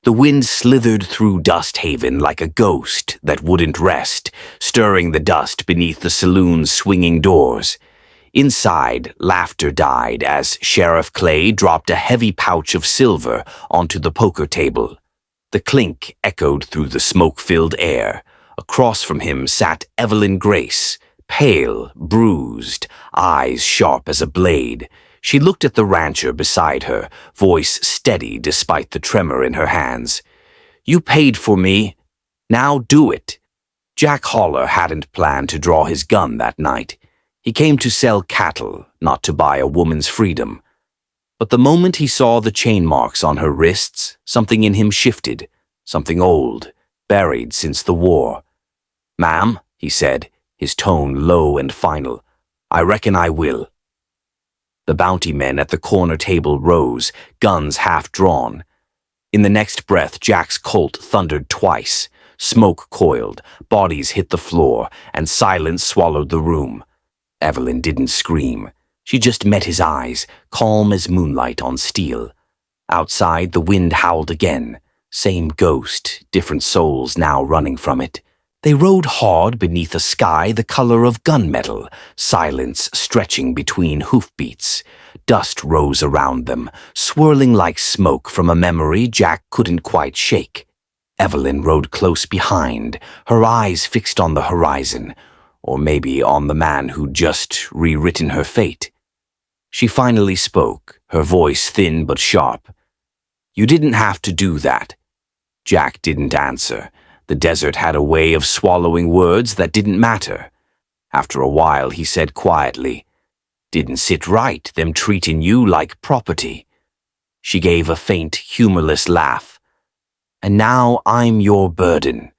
The wind slithered through Dust Haven like a ghost that wouldn't rest, stirring the dust beneath the saloon's swinging doors. Inside, laughter died as Sheriff Clay dropped a heavy pouch of silver onto the poker table. The clink echoed through the smoke-filled air. Across from him sat Evelyn Grace, pale, bruised, eyes sharp as a blade. She looked at the rancher beside her, voice steady despite the tremor in her hands. "You paid for me. Now do it." Jack Haller hadn't planned to draw his gun that night. He came to sell cattle, not to buy a woman's freedom. But the moment he saw the chain marks on her wrists, something in him shifted, something old, buried since the war. "Ma'am," he said, his tone low and final, "I reckon I will." The bounty men at the corner table rose, guns half drawn. In the next breath, Jack's Colt thundered twice. Smoke coiled, bodies hit the floor, and silence swallowed the room. Evelyn didn't scream. She just met his eyes, calm as moonlight on steel. Outside, the wind howled again. Same ghost, different souls now running from it. They rode hard beneath a sky the color of gunmetal, silence stretching between hoofbeats. Dust rose around them, swirling like smoke from a memory Jack couldn't quite shake. Evelyn rode close behind, her eyes fixed on the horizon, or maybe on the man who'd just rewritten her fate. She finally spoke, her voice thin but sharp. "You didn't have to do that." Jack didn't answer. The desert had a way of swallowing words that didn't matter. After a while, he said quietly, "Didn't sit right, them treating you like property." She gave a faint, humorless laugh. "And now I'm your burden."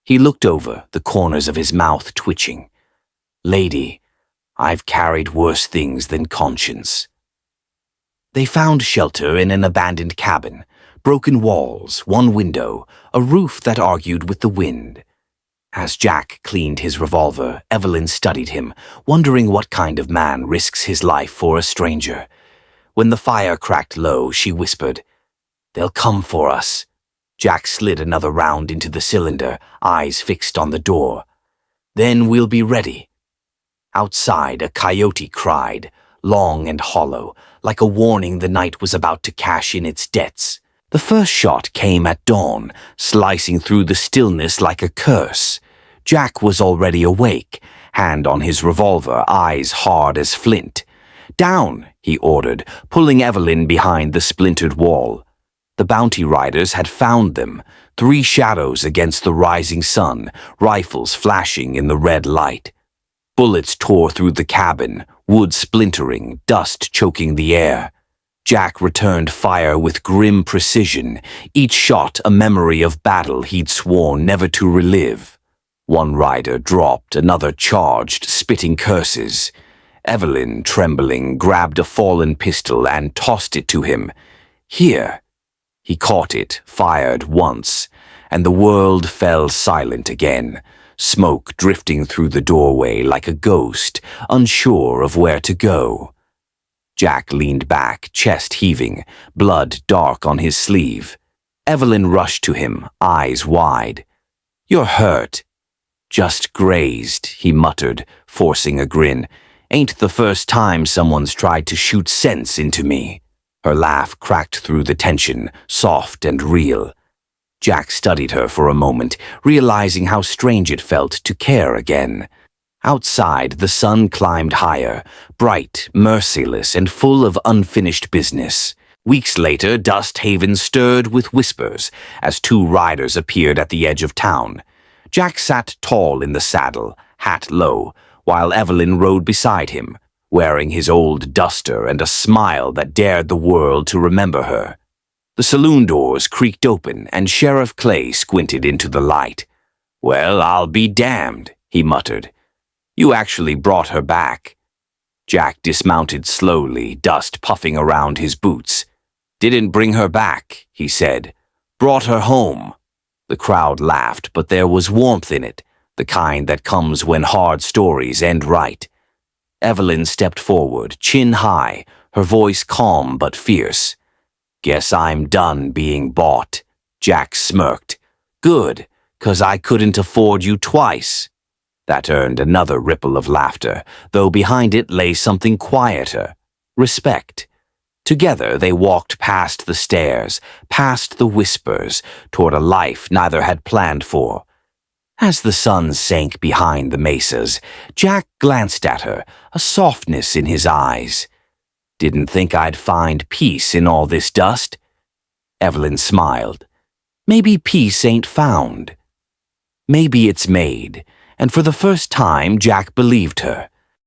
He looked over, the corners of his mouth twitching. "Lady, I've carried worse things than conscience." They found shelter in an abandoned cabin. Broken walls, one window, a roof that argued with the wind. As Jack cleaned his revolver, Evelyn studied him, wondering what kind of man risks his life for a stranger. When the fire cracked low, she whispered, "They'll come for us." Jack slid another round into the cylinder, eyes fixed on the door. "Then we'll be ready." Outside, a coyote cried, long and hollow, like a warning the night was about to cash in its debts. The first shot came at dawn, slicing through the stillness like a curse. Jack was already awake, hand on his revolver, eyes hard as flint. "Down," he ordered, pulling Evelyn behind the splintered wall. The bounty riders had found them, 3 shadows against the rising sun, rifles flashing in the red light. Bullets tore through the cabin, wood splintering, dust choking the air. Jack returned fire with grim precision, each shot a memory of battle he'd sworn never to relive. One rider dropped, another charged, spitting curses. Evelyn, trembling, grabbed a fallen pistol and tossed it to him. "Here." He caught it, fired once, and the world fell silent again, smoke drifting through the doorway like a ghost, unsure of where to go. Jack leaned back, chest heaving, blood dark on his sleeve. Evelyn rushed to him, eyes wide. "You're hurt." "Just grazed," he muttered, forcing a grin. "Ain't the first time someone's tried to shoot sense into me." Her laugh cracked through the tension, soft and real. Jack studied her for a moment, realizing how strange it felt to care again. Outside, the sun climbed higher, bright, merciless, and full of unfinished business. Weeks later, Dust Haven stirred with whispers as 2 riders appeared at the edge of town. Jack sat tall in the saddle, hat low, while Evelyn rode beside him, wearing his old duster and a smile that dared the world to remember her. The saloon doors creaked open, and Sheriff Clay squinted into the light. "Well, I'll be damned," he muttered. "You actually brought her back." Jack dismounted slowly, dust puffing around his boots. "Didn't bring her back," he said. "Brought her home." The crowd laughed, but there was warmth in it, the kind that comes when hard stories end right. Evelyn stepped forward, chin high, her voice calm but fierce. "Guess I'm done being bought." Jack smirked. Good, 'cause I couldn't afford you twice. That earned another ripple of laughter, though behind it lay something quieter. Respect. Together they walked past the stares, past the whispers, toward a life neither had planned for. As the sun sank behind the mesas, Jack glanced at her, a softness in his eyes. Didn't think I'd find peace in all this dust? Evelyn smiled. Maybe peace ain't found. Maybe it's made, and for the first time Jack believed her.